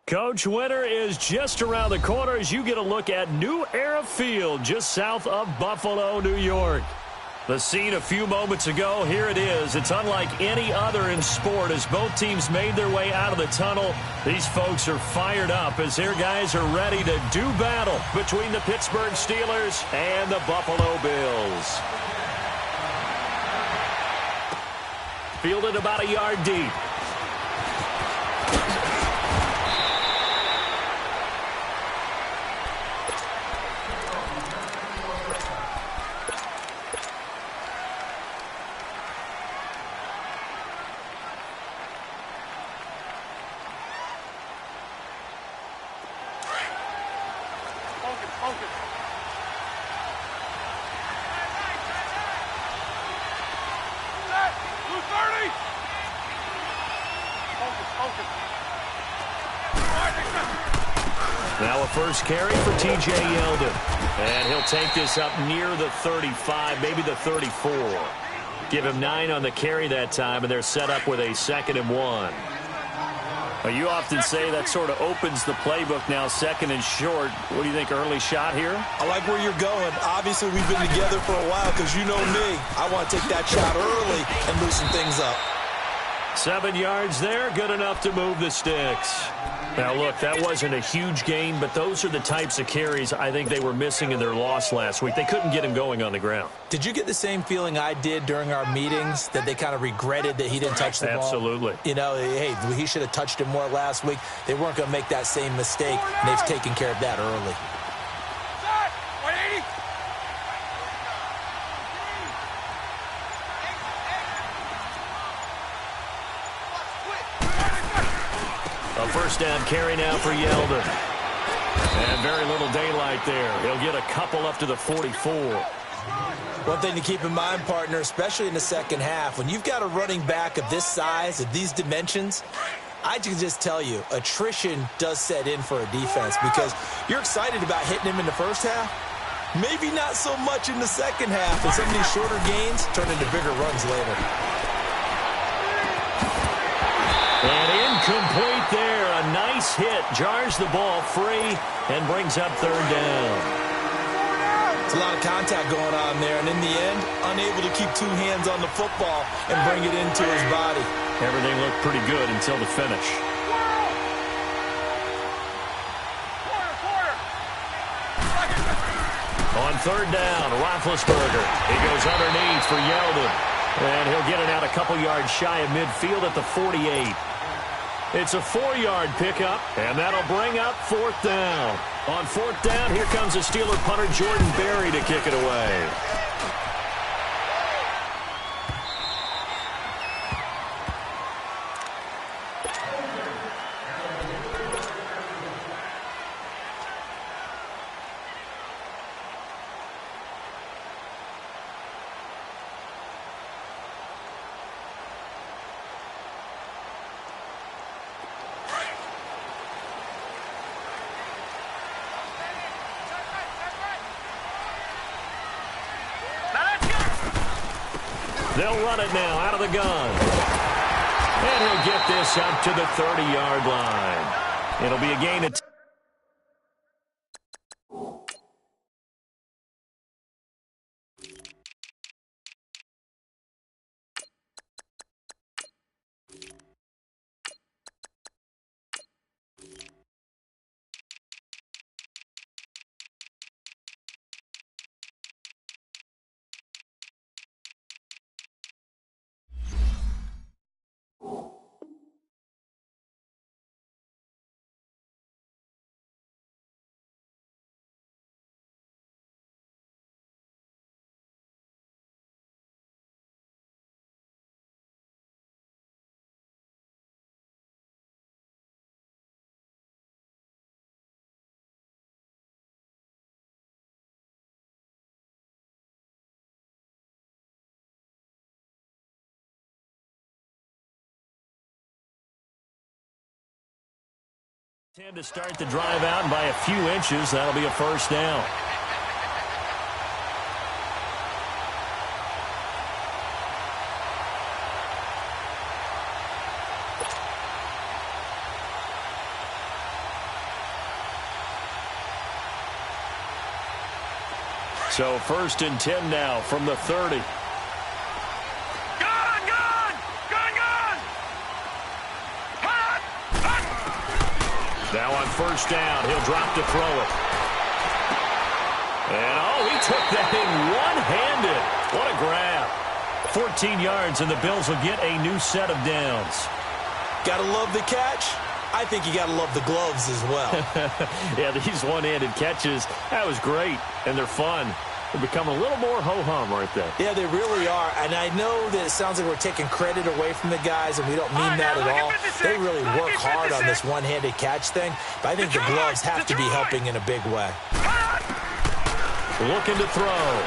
Coach, winter is just around the corner as you get a look at New Era Field just south of Buffalo, New York. The scene a few moments ago, here it is. It's unlike any other in sport as both teams made their way out of the tunnel. These folks are fired up as their guys are ready to do battle between the Pittsburgh Steelers and the Buffalo Bills. Fielded about a yard deep. Now a first carry for T.J. Yeldon. And he'll take this up near the 35, maybe the 34. Give him 9 on the carry that time, and they're set up with a 2nd and 1. Well, you often say that sort of opens the playbook now, 2nd and short. What do you think, early shot here? I like where you're going. Obviously, we've been together for a while because you know me. I want to take that shot early and loosen things up. 7 yards there, good enough to move the sticks. Now, look, that wasn't a huge gain, but those are the types of carries I think they were missing in their loss last week. They couldn't get him going on the ground. Did you get the same feeling I did during our meetings, that they kind of regretted that he didn't touch the ball? Absolutely. You know, hey, he should have touched it more last week. They weren't going to make that same mistake, and they've taken care of that early. A first down carry now for Yeldon. And very little daylight there. He'll get a couple up to the 44. One thing to keep in mind, partner, especially in the second half, when you've got a running back of this size, of these dimensions, I can just tell you, attrition does set in for a defense because you're excited about hitting him in the first half. Maybe not so much in the second half, and some of these shorter gains turn into bigger runs later. And incomplete there. A nice hit. Jars the ball free and brings up 3rd down. It's a lot of contact going on there, and in the end, unable to keep 2 hands on the football and bring it into his body. Everything looked pretty good until the finish. On 3rd down, Roethlisberger. He goes underneath for Yeldon. And he'll get it out a couple yards shy of midfield at the 48. It's a 4-yard pickup, and that'll bring up 4th down. On 4th down, here comes the Steeler punter Jordan Berry to kick it away. They'll run it now out of the gun. And he'll get this up to the 30-yard line. It'll be a gain of 10. To start the drive out, and by a few inches, that'll be a first down. So 1st and 10 now from the 30. Now on 1st down, he'll drop to throw it. And, he took that in one-handed. What a grab. 14 yards, and the Bills will get a new set of downs. Gotta love the catch. I think you gotta love the gloves as well. Yeah, these one-handed catches, that was great, and they're fun. They're becoming a little more ho-hum, aren't they? Yeah, they really are. And I know that it sounds like we're taking credit away from the guys, and we don't mean that at all. They really work hard on this one-handed catch thing, but I think the gloves have to be helping in a big way. Looking to throw.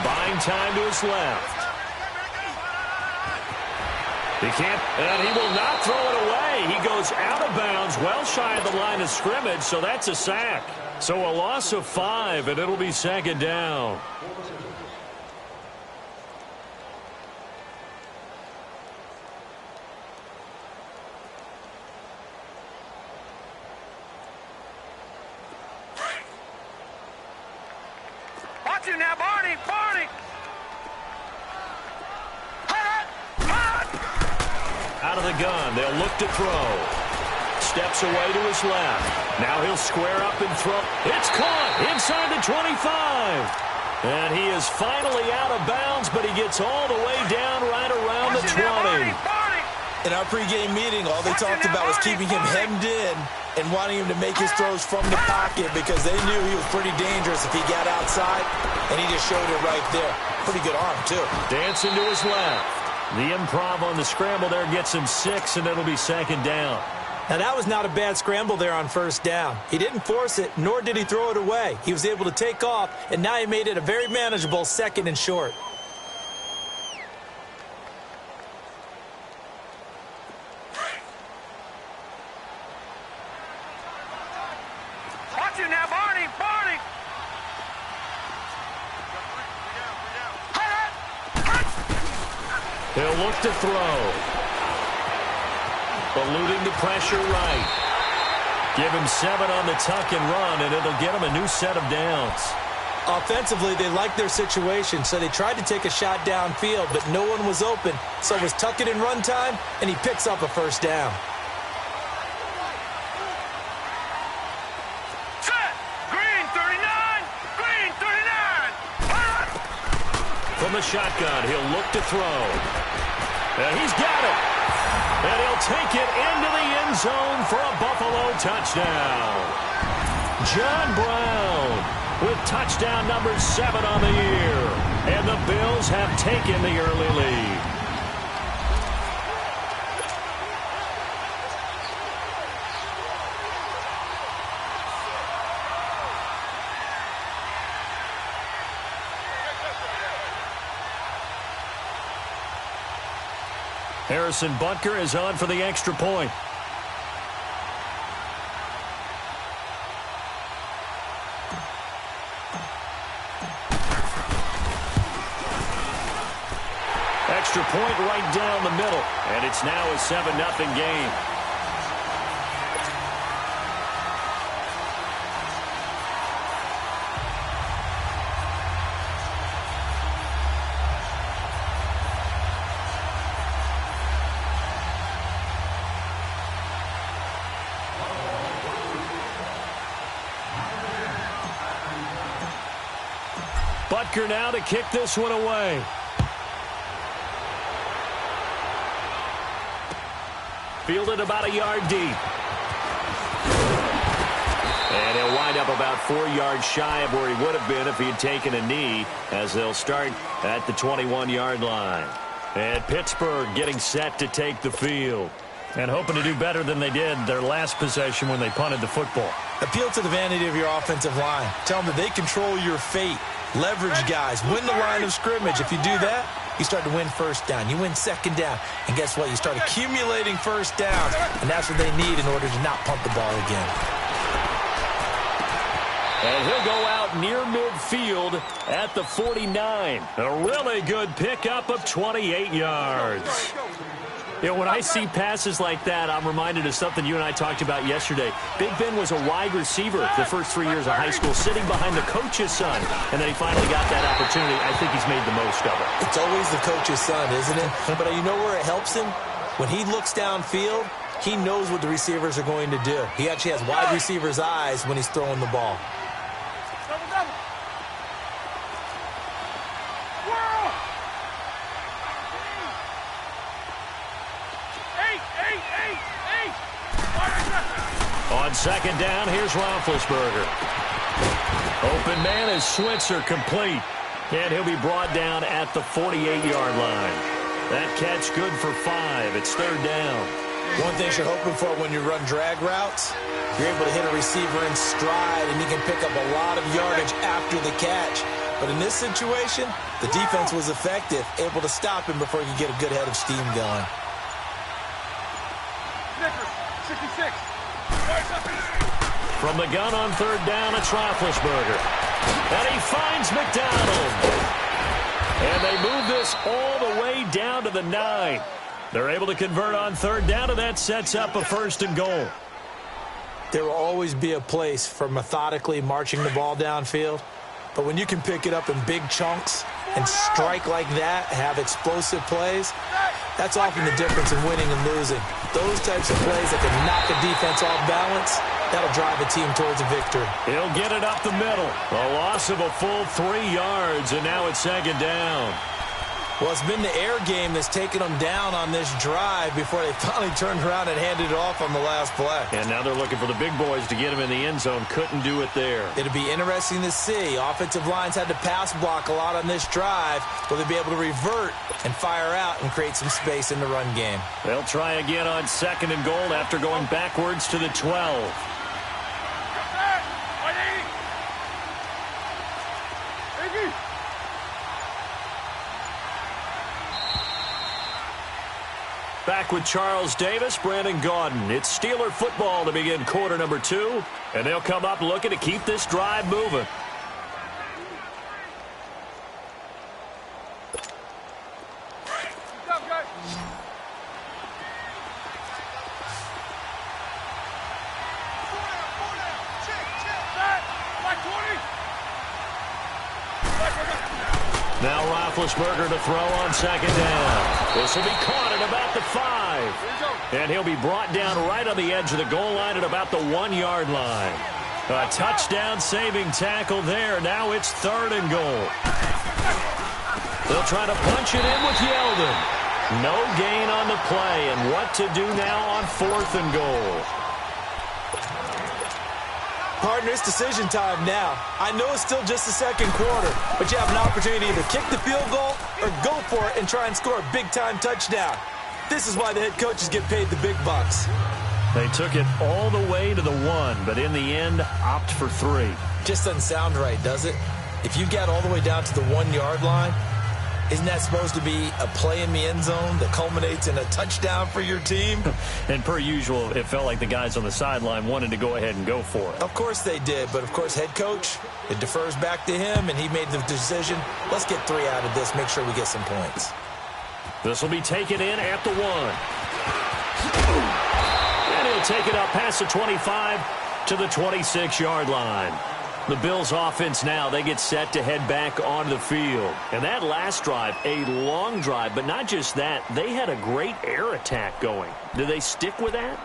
Buying time to his left. He can't, and he will not throw it away. He goes out of bounds, well shy of the line of scrimmage, so that's a sack. So a loss of 5, and it'll be 2nd down. Watch you now, Barney! Out of the gun, they'll look to throw. Steps away to his left. Now he'll square up and throw. It's caught inside the 25. And he is finally out of bounds, but he gets all the way down right around the 20. In our pregame meeting, all they talked about was keeping him hemmed in and wanting him to make his throws from the pocket because they knew he was pretty dangerous if he got outside, and he just showed it right there. Pretty good arm, too. Dancing to his left. The improv on the scramble there gets him 6, and it'll be 2nd down. Now, that was not a bad scramble there on 1st down. He didn't force it, nor did he throw it away. He was able to take off, and now he made it a very manageable 2nd and short. Watch you now, Barney! He'll look to throw. Eluding the pressure right. Give him 7 on the tuck and run, and it'll get him a new set of downs. Offensively, they liked their situation, so they tried to take a shot downfield, but no one was open. So it was tuck it and run time, and he picks up a 1st down. Set! Green 39! Green 39! From the shotgun, he'll look to throw. And he's got it. And he'll take it into the end zone for a Buffalo touchdown. John Brown with touchdown number 7 on the year. And the Bills have taken the early lead. Harrison Butker is on for the extra point. Extra point right down the middle, and it's now a 7-0 game. Butker now to kick this one away. Fielded about a yard deep. And he'll wind up about 4 yards shy of where he would have been if he had taken a knee, as they'll start at the 21-yard line. And Pittsburgh getting set to take the field. And hoping to do better than they did their last possession when they punted the football. Appeal to the vanity of your offensive line. Tell them that they control your fate. Leverage guys. Win the line of scrimmage. If you do that, you start to win 1st down. You win 2nd down. And guess what? You start accumulating 1st downs. And that's what they need in order to not punt the ball again. And he'll go out near midfield at the 49. A really good pickup of 28 yards. You know, when I see passes like that, I'm reminded of something you and I talked about yesterday. Big Ben was a wide receiver the first 3 years of high school, sitting behind the coach's son, and then he finally got that opportunity. I think he's made the most of it. It's always the coach's son, isn't it? But you know where it helps him? When he looks downfield, he knows what the receivers are going to do. He actually has wide receivers' eyes when he's throwing the ball. On second down, here's Roethlisberger. Open man is Switzer, complete. And he'll be brought down at the 48-yard line. That catch good for 5. It's third down. One thing you're hoping for when you run drag routes, you're able to hit a receiver in stride, and he can pick up a lot of yardage after the catch. But in this situation, the defense was effective, able to stop him before he could get a good head of steam going. 66. From the gun on third down, it's Roethlisberger. And he finds McDonald. And they move this all the way down to the 9. They're able to convert on third down, and that sets up a first and goal. There will always be a place for methodically marching the ball downfield. But when you can pick it up in big chunks and strike like that, have explosive plays, that's often the difference in winning and losing. Those types of plays that can knock a defense off balance, that'll drive a team towards a victory. He'll get it up the middle. A loss of a full 3 yards, and now it's second down. Well, it's been the air game that's taken them down on this drive before they finally turned around and handed it off on the last play. And now they're looking for the big boys to get him in the end zone. Couldn't do it there. It'll be interesting to see. Offensive lines had to pass block a lot on this drive. Will they be able to revert and fire out and create some space in the run game? They'll try again on second and goal after going backwards to the 12. Back with Charles Davis, Brandon Gaudin. It's Steeler football to begin quarter number 2, and they'll come up looking to keep this drive moving. Now Roethlisberger to throw on second down. This will be caught at about the 5. And he'll be brought down right on the edge of the goal line at about the 1-yard line. A touchdown-saving tackle there. Now it's third and goal. They'll try to punch it in with Yeldon. No gain on the play. And what to do now on fourth and goal? Partner, it's decision time now. I know it's still just the second quarter, but you have an opportunity to either kick the field goal or go for it and try and score a big-time touchdown. This is why the head coaches get paid the big bucks. They took it all the way to the 1, but in the end, opt for 3. Just doesn't sound right, does it? If you get all the way down to the 1-yard line, isn't that supposed to be a play in the end zone that culminates in a touchdown for your team? And per usual, it felt like the guys on the sideline wanted to go ahead and go for it. Of course they did, but of course head coach, it defers back to him, and he made the decision. Let's get 3 out of this, make sure we get some points. This will be taken in at the 1. And he'll take it up past the 25 to the 26-yard line. The Bills offense now, they get set to head back onto the field. And that last drive, a long drive, but not just that, they had a great air attack going. Do they stick with that?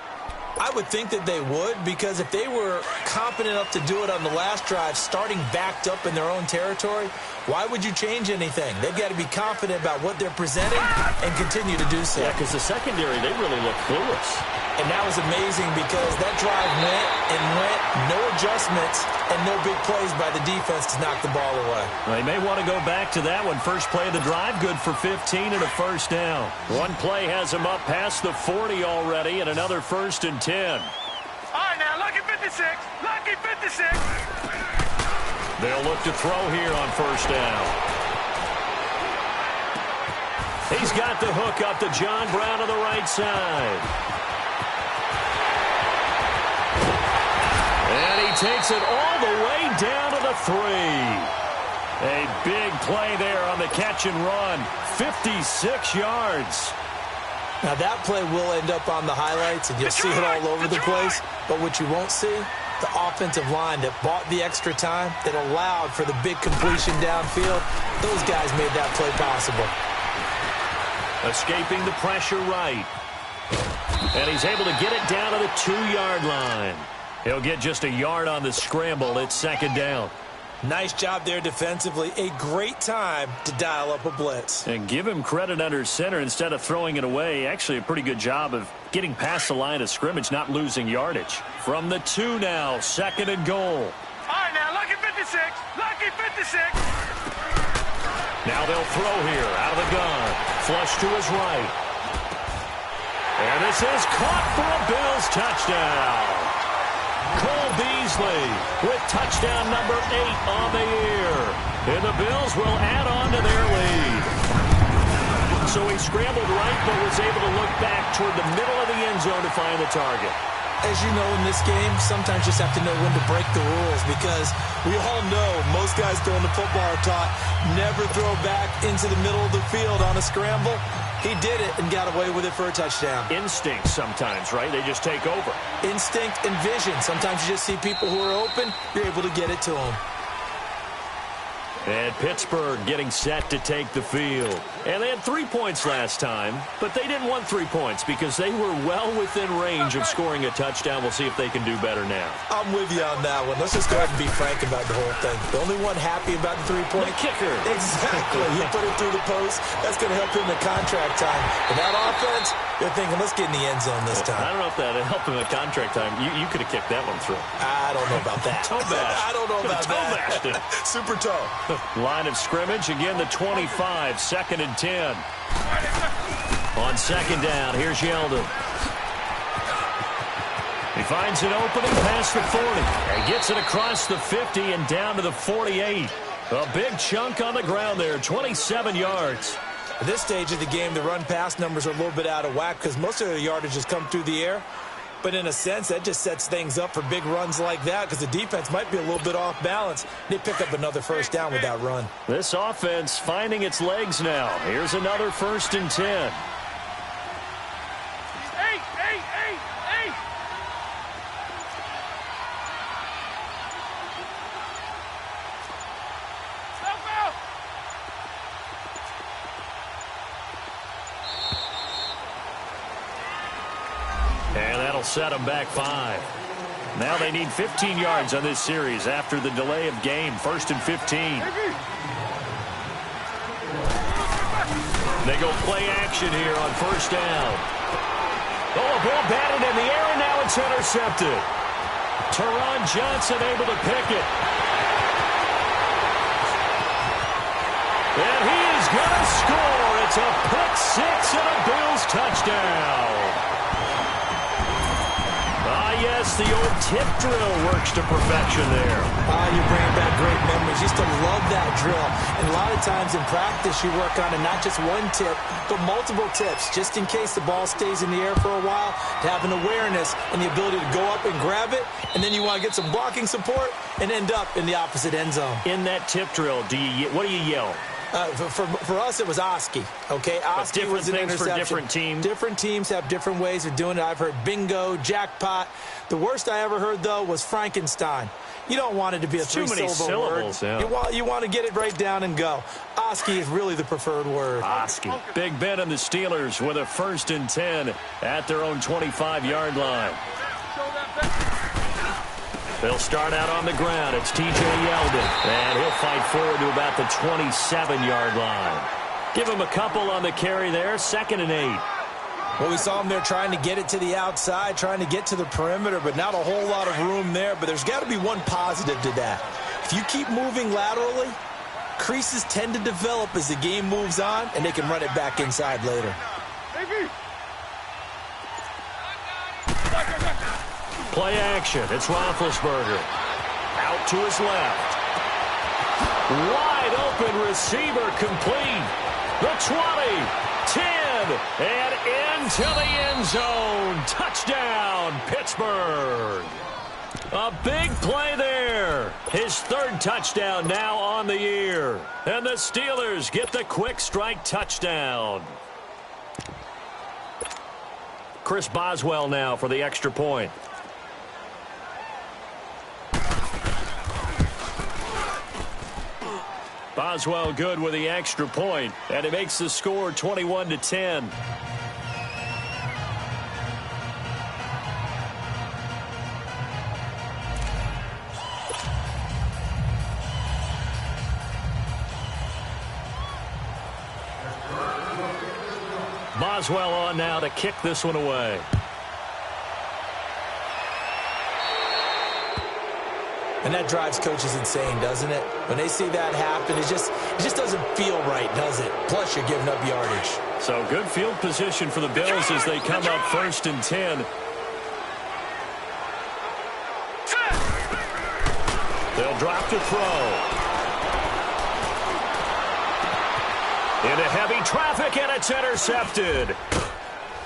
I would think that they would, because if they were confident enough to do it on the last drive, starting backed up in their own territory, why would you change anything? They've got to be confident about what they're presenting and continue to do so. Yeah, because the secondary, they really look clueless. And that was amazing because that drive went and went, no adjustments, and no big plays by the defense to knock the ball away. Well, they may want to go back to that one. First play of the drive, good for 15 and a first down. One play has them up past the 40 already, and another first and 10. All right, now, lucky 56. Lucky 56. They'll look to throw here on first down. He's got the hook up to John Brown on the right side. And he takes it all the way down to the 3. A big play there on the catch and run. 56 yards. Now, that play will end up on the highlights, and you'll see it all over the place. But what you won't see, the offensive line that bought the extra time, that allowed for the big completion downfield, those guys made that play possible. Escaping the pressure right. And he's able to get it down to the 2-yard line. He'll get just a yard on the scramble. It's second down. Nice job there defensively. A great time to dial up a blitz. And give him credit under center instead of throwing it away. Actually, a pretty good job of getting past the line of scrimmage, not losing yardage. From the 2 now, second and goal. All right, now, lucky 56. Lucky 56. Now they'll throw here out of the gun. Flush to his right. And this is caught for a Bills touchdown. Cole Beasley with touchdown number 8 on the year. And the Bills will add on to their lead. So he scrambled right, but was able to look back toward the middle of the end zone to find the target. As you know, in this game, sometimes you just have to know when to break the rules, because we all know most guys throwing the football are taught never throw back into the middle of the field on a scramble. He did it and got away with it for a touchdown. Instinct sometimes, right? They just take over. Instinct and vision. Sometimes you just see people who are open, you're able to get it to them. And Pittsburgh getting set to take the field. And they had 3 points last time, but they didn't want 3 points because they were well within range of scoring a touchdown. We'll see if they can do better now. I'm with you on that one. Let's just go ahead and be frank about the whole thing. The only one happy about the 3-point kicker. Exactly. He put it through the post. That's going to help him in contract time. And that offense, they're thinking, let's get in the end zone this time. I don't know if that helped him in contract time. You could have kicked that one through. I don't know about that. Toe bash. I don't know about that. Super toe. Line of scrimmage, again the 25, second and 10. On second down, here's Yeldon. He finds an opening past the 40. And gets it across the 50 and down to the 48. A big chunk on the ground there, 27 yards. At this stage of the game, the run-pass numbers are a little bit out of whack because most of the yardage has come through the air. But in a sense, that just sets things up for big runs like that because the defense might be a little bit off balance. They pick up another first down with that run. This offense finding its legs now. Here's another 1st and 10. Set them back 5. Now they need 15 yards on this series after the delay of game. 1st and 15. They go play action here on 1st down. Oh, a ball batted in the air, and now it's intercepted. Teron Johnson able to pick it. And he is going to score. It's a pick 6 and a Bills touchdown. Yes, the old tip drill works to perfection there. You're bringing back great memories. Used to love that drill. And a lot of times in practice, you work on it, not just one tip, but multiple tips, just in case the ball stays in the air for a while, to have an awareness and the ability to go up and grab it, and then you want to get some blocking support and end up in the opposite end zone. In that tip drill, what do you yell? For us, it was Oski. Okay, Oski was an interception. For different teams. Different teams have different ways of doing it. I've heard bingo, jackpot. The worst I ever heard, though, was Frankenstein. You don't want it to be a three-syllable word. Yeah. You want to get it right down and go. Oski is really the preferred word. Oski. Big Ben and the Steelers with a 1st and 10 at their own 25-yard line. They'll start out on the ground. It's T.J. Yeldon, and he'll fight forward to about the 27-yard line. Give him a couple on the carry there. 2nd and 8. Well, we saw him there trying to get it to the outside, trying to get to the perimeter, but not a whole lot of room there. But there's got to be one positive to that. If you keep moving laterally, creases tend to develop as the game moves on, and they can run it back inside later. Play action. It's Roethlisberger. Out to his left. Wide open receiver complete. The 20, 10, and into the end zone. Touchdown, Pittsburgh. A big play there. His 3rd touchdown now on the year. And the Steelers get the quick strike touchdown. Chris Boswell now for the extra point. Boswell good with the extra point, and it makes the score 21-10. Boswell on now to kick this one away. And that drives coaches insane, doesn't it? When they see that happen, it just doesn't feel right, does it? Plus, you're giving up yardage. So good field position for the Bills as they come up 1st and 10. They'll drop to throw. Into heavy traffic, and it's intercepted.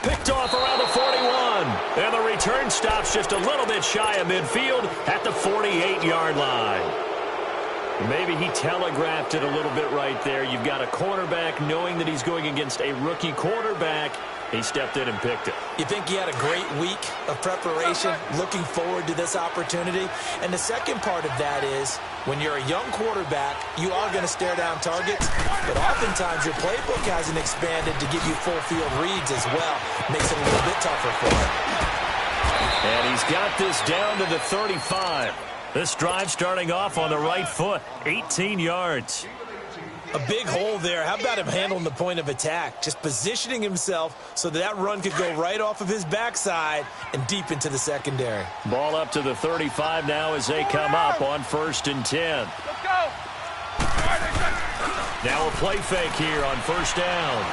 Picked off around the 41. And the return stops just a little bit shy of midfield at the 48-yard line. Maybe he telegraphed it a little bit right there. You've got a cornerback knowing that he's going against a rookie quarterback. He stepped in and picked it. You think he had a great week of preparation, looking forward to this opportunity? And the second part of that is, when you're a young quarterback, you are going to stare down targets, but oftentimes your playbook hasn't expanded to give you full field reads as well. Makes it a little bit tougher for him. And he's got this down to the 35. This drive starting off on the right foot, 18 yards. A big hole there. How about him handling the point of attack? Just positioning himself so that run could go right off of his backside and deep into the secondary. Ball up to the 35 now as they come up on 1st and 10. Let's go. Now a play fake here on 1st down.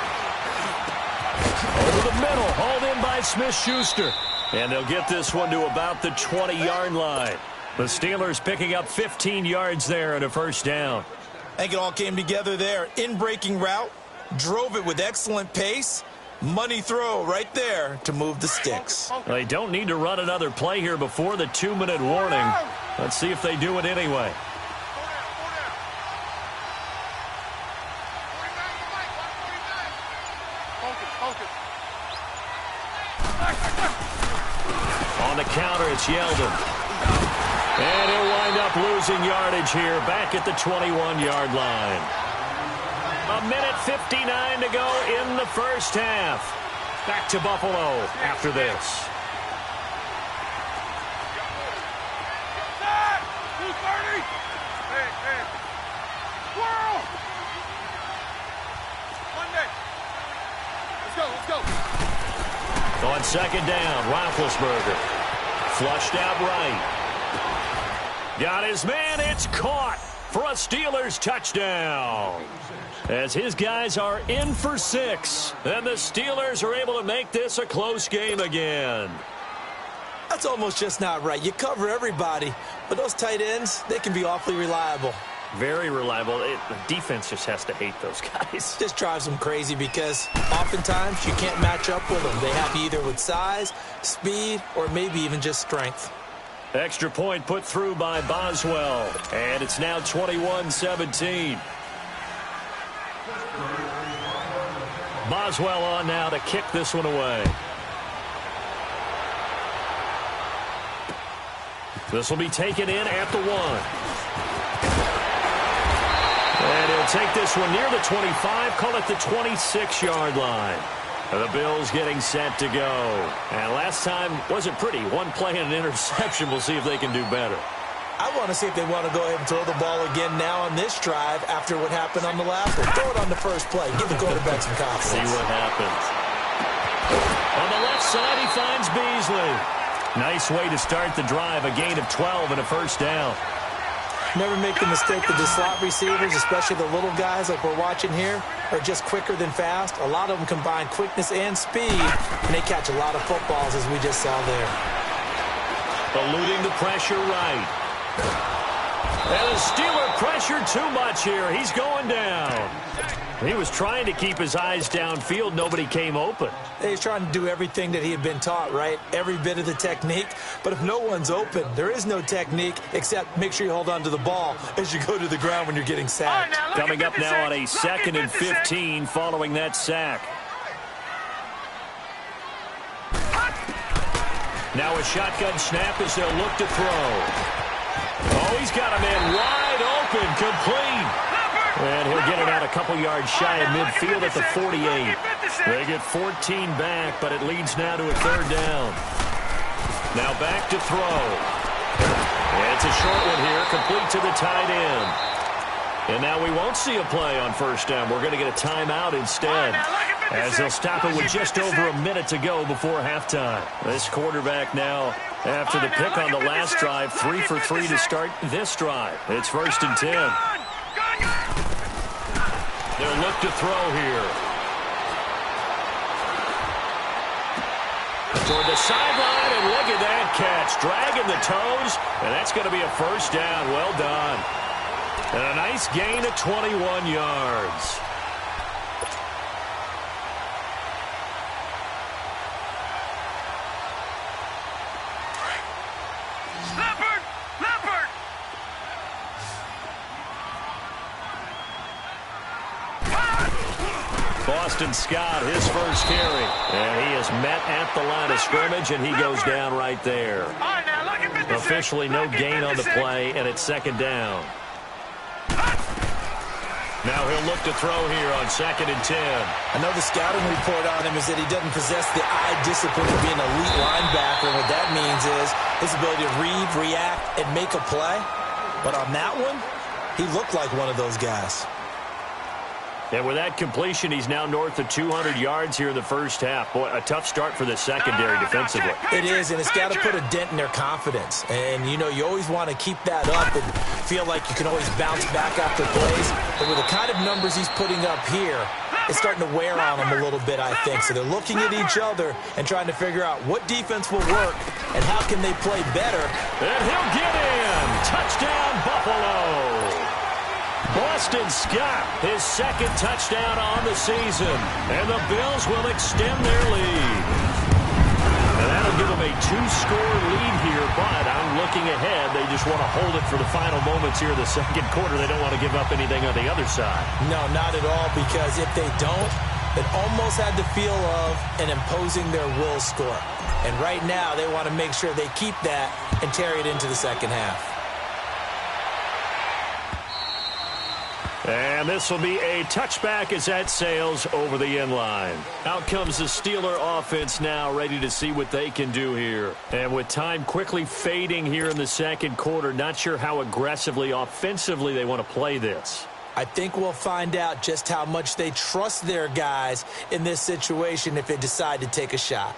Over the middle, hauled in by Smith-Schuster. And they'll get this one to about the 20-yard line. The Steelers picking up 15 yards there and a 1st down. I think it all came together there. In-breaking route, drove it with excellent pace. Money throw right there to move the sticks. They don't need to run another play here before the 2-minute warning. Let's see if they do it anyway. On the counter, it's Yeldon. And he'll wind up losing yardage here back at the 21-yard line. 1:59 to go in the 1st half. Back to Buffalo after this. Let's go. On 2nd down, Roethlisberger. Flushed out right. Got his man, it's caught for a Steelers touchdown. As his guys are in for 6, and the Steelers are able to make this a close game again. That's almost just not right. You cover everybody, but those tight ends, they can be awfully reliable. Very reliable. The defense just has to hate those guys. Just drives them crazy because oftentimes you can't match up with them. They have you either with size, speed, or maybe even just strength. Extra point put through by Boswell, and it's now 21-17. Boswell on now to kick this one away. This will be taken in at the 1. And he'll take this one near the 25, call it the 26-yard line. The Bills getting set to go. And last time wasn't pretty. One play and an interception. We'll see if they can do better. I want to see if they want to go ahead and throw the ball again now on this drive after what happened on the last one. Throw it on the first play. Give the quarterback some confidence. See what happens. On the left side, he finds Beasley. Nice way to start the drive. A gain of 12 and a 1st down. Never make the mistake that the slot receivers, especially the little guys like we're watching here, are just quicker than fast. A lot of them combine quickness and speed, and they catch a lot of footballs, as we just saw there. Eluding the pressure right. And the Steeler pressure too much here. He's going down. He was trying to keep his eyes downfield. Nobody came open. He's trying to do everything that he had been taught, right? Every bit of the technique. But if no one's open, there is no technique except make sure you hold on to the ball as you go to the ground when you're getting sacked. Coming up now on a 2nd and 15 following that sack. Now a shotgun snap as they'll look to throw. Oh, he's got a man wide open, complete. And he'll get it out a couple yards shy of midfield at the 48. They get 14 back, but it leads now to a third down. Now back to throw. It's a short one here, complete to the tight end. And now we won't see a play on first down. We're going to get a timeout instead, as they'll stop it with just over a minute to go before halftime. This quarterback now, after the pick on the last drive, 3 for 3 to start this drive. It's 1st and 10. They'll look to throw here. Toward the sideline, and look at that catch. Dragging the toes, and that's going to be a first down. Well done. And a nice gain of 21 yards. Leopard! Boston Scott, his first carry. And he is met at the line of scrimmage, and he goes down right there. Officially no gain on the play, and it's 2nd down. Now he'll look to throw here on 2nd and 10. I know the scouting report on him is that he doesn't possess the eye discipline of being an elite linebacker. And what that means is his ability to read, react, and make a play. But on that one, he looked like one of those guys. And with that completion, he's now north of 200 yards here in the first half. Boy, a tough start for the secondary defensively. It is, and it's got to put a dent in their confidence. And, you know, you always want to keep that up and feel like you can always bounce back after plays. But with the kind of numbers he's putting up here, it's starting to wear on them a little bit, I think. So they're looking at each other and trying to figure out what defense will work and how can they play better. And he'll get in. Touchdown, Buffalo. Boston Scott, his 2nd touchdown on the season. And the Bills will extend their lead. And that'll give them a 2-score lead here, but I'm looking ahead. They just want to hold it for the final moments here in the 2nd quarter. They don't want to give up anything on the other side. No, not at all, because if they don't, it almost had the feel of an imposing their will score. And right now, they want to make sure they keep that and carry it into the 2nd half. And this will be a touchback as that sails over the end line. Out comes the Steeler offense now, ready to see what they can do here. And with time quickly fading here in the 2nd quarter, not sure how aggressively, offensively they want to play this. I think we'll find out just how much they trust their guys in this situation if they decide to take a shot.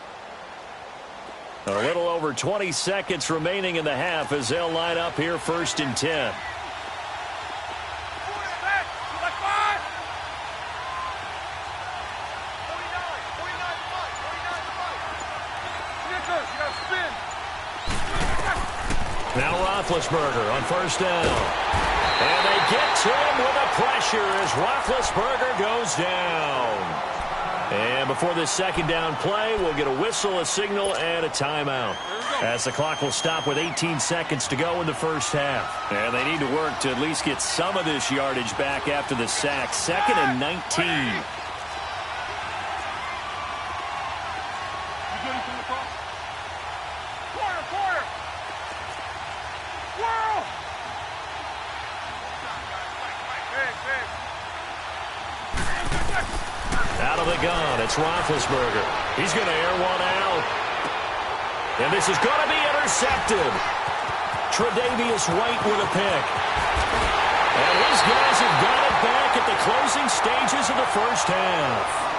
A little over 20 seconds remaining in the half as they'll line up here 1st and 10. Now Roethlisberger on 1st down. And they get to him with the pressure as Roethlisberger goes down. And before this 2nd down play, we'll get a whistle, a signal, and a timeout. As the clock will stop with 18 seconds to go in the first half. And they need to work to at least get some of this yardage back after the sack. 2nd and 19. Out of the gun, it's Roethlisberger. He's going to air one out. And this is going to be intercepted. Tre'Davious White with a pick. And his guys have got it back at the closing stages of the first half.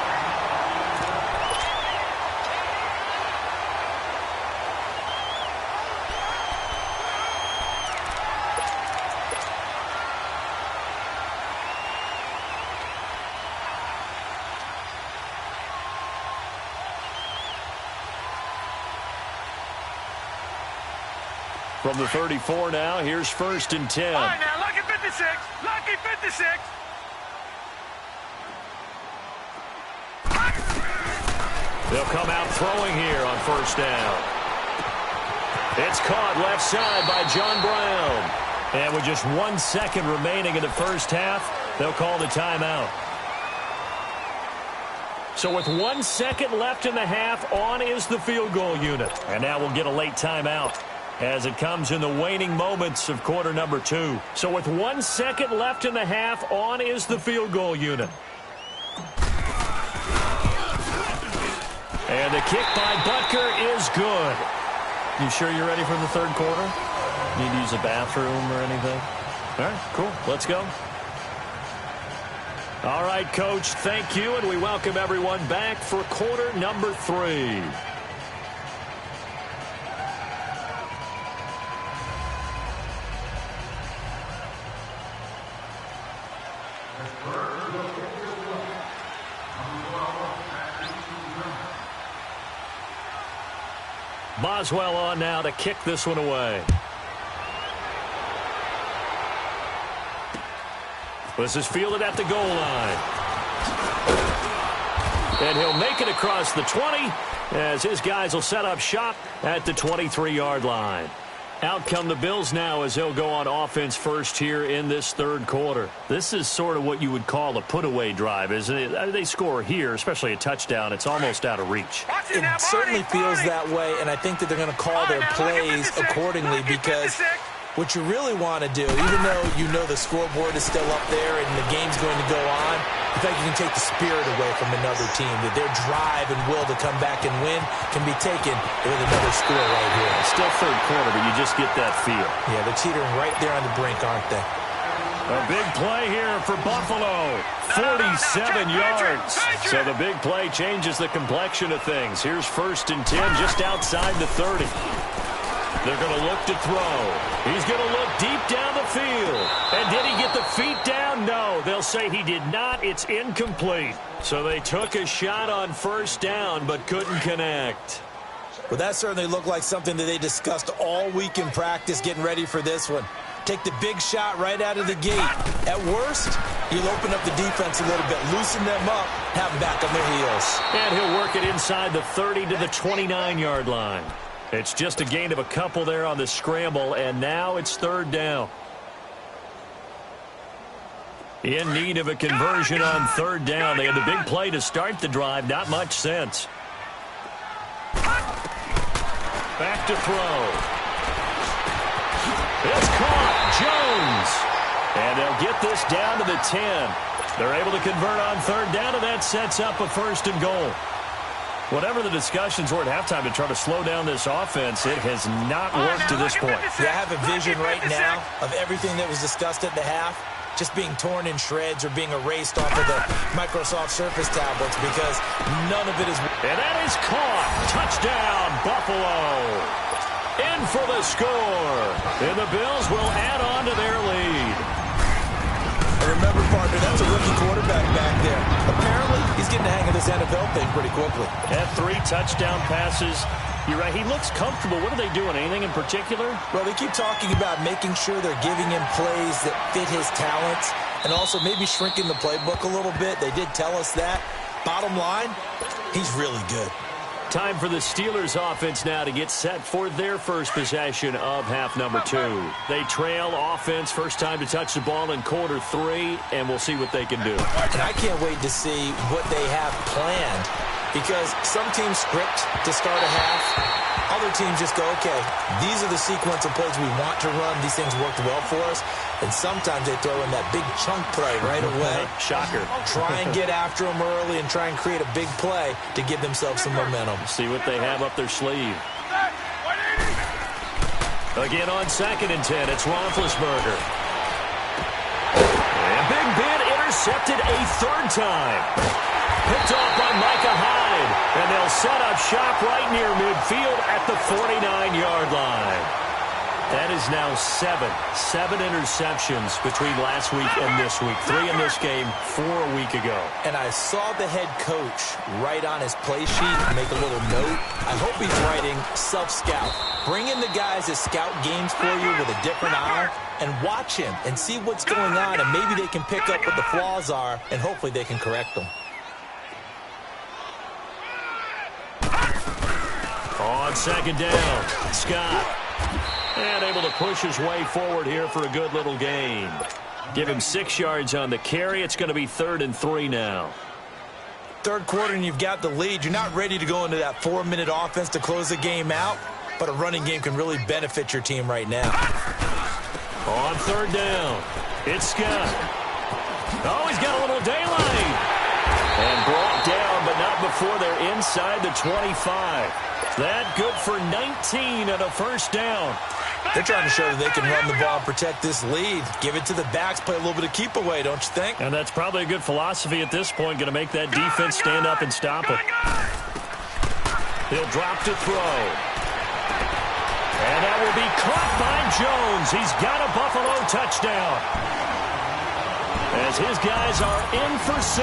From the 34 now, here's 1st and 10. All right, now, lucky 56. Lucky 56. They'll come out throwing here on 1st down. It's caught left side by John Brown. And with just 1 second remaining in the first half, they'll call the timeout. So with 1 second left in the half, on is the field goal unit. And now we'll get a late timeout as it comes in the waning moments of quarter number 2. So with 1 second left in the half, on is the field goal unit. And the kick by Butker is good. You sure you're ready for the third quarter? Need to use a bathroom or anything? All right, cool. Let's go. All right, Coach, thank you, and we welcome everyone back for quarter number 3. Boswell on now to kick this one away. This is fielded at the goal line. And he'll make it across the 20 as his guys will set up shop at the 23-yard line. Out come the Bills now as they'll go on offense first here in this third quarter. This is sort of what you would call a put-away drive, isn't it? They score here, especially a touchdown. It's almost out of reach. It certainly feels that way, and I think that they're going to call their plays accordingly because what you really want to do, even though you know the scoreboard is still up there and the game's going to go on, in fact, you can take the spirit away from another team, that their drive and will to come back and win can be taken with another score right here. It's still third quarter, but you just get that feel. Yeah, they're teetering right there on the brink, aren't they? A big play here for Buffalo. 47 yards. So the big play changes the complexion of things. Here's 1st and 10 just outside the 30. They're going to look to throw. He's going to look deep down the field. And did he get the feet down? No. They'll say he did not. It's incomplete. So they took a shot on 1st down but couldn't connect. Well, that certainly looked like something that they discussed all week in practice getting ready for this one. Take the big shot right out of the gate. At worst, you'll open up the defense a little bit, loosen them up, have them back on their heels. And he'll work it inside the 30 to the 29-yard line. It's just a gain of a couple there on the scramble, and now it's 3rd down. In need of a conversion on 3rd down. They had the big play to start the drive. Not much sense. Back to throw. It's caught. Jones. And they'll get this down to the 10. They're able to convert on 3rd down, and that sets up a 1st and goal. Whatever the discussions were at halftime to try to slow down this offense, it has not worked to this point. Yeah, I have a vision right now of everything that was discussed at the half just being torn in shreds or being erased off of the Microsoft Surface tablets because none of it is... And that is caught. Touchdown, Buffalo. In for the score. And the Bills will add on to their lead. And remember, partner, that's a rookie quarterback back there. Apparently, he's getting the hang of this NFL thing pretty quickly. Had 3 touchdown passes. You're right, he looks comfortable. What are they doing? Anything in particular? Well, they keep talking about making sure they're giving him plays that fit his talents and also maybe shrinking the playbook a little bit. They did tell us that. Bottom line, he's really good. Time for the Steelers offense now to get set for their first possession of half number 2. They trail offense, first time to touch the ball in quarter 3, and we'll see what they can do. And I can't wait to see what they have planned because some teams script to start a half. Other teams just go, okay, these are the sequence of plays we want to run. These things worked well for us. And sometimes they throw in that big chunk play right away. Shocker. Try and get after them early and try and create a big play to give themselves some momentum. See what they have up their sleeve. Again on 2nd and 10, it's Roethlisberger. And Big Ben intercepted a 3rd time. Picked off by Micah Hyde. And they'll set up shop right near midfield at the 49-yard line. That is now 7 interceptions between last week and this week. 3 in this game, 4 a week ago. And I saw the head coach write on his play sheet, make a little note. I hope he's writing self-scout. Bring in the guys that scout games for you with a different eye and watch him and see what's going on. And maybe they can pick up what the flaws are, and hopefully they can correct them. On 2nd down, Scott. And able to push his way forward here for a good little gain. Give him 6 yards on the carry. It's going to be 3rd and 3 now. third quarter and you've got the lead, you're not ready to go into that 4-minute offense to close the game out, but a running game can really benefit your team right now. On third down, it's Scott. Oh, he's got a little daylight. And brought down, but not before they're inside the 25. That good for 19 and a first down. They're trying to show that they can run the ball and protect this lead. Give it to the backs, play a little bit of keep away, don't you think? And that's probably a good philosophy at this point, going to make that defense stand up and stop it. He'll drop to throw. And that will be caught by Jones. He's got a Buffalo touchdown. As his guys are in for 6,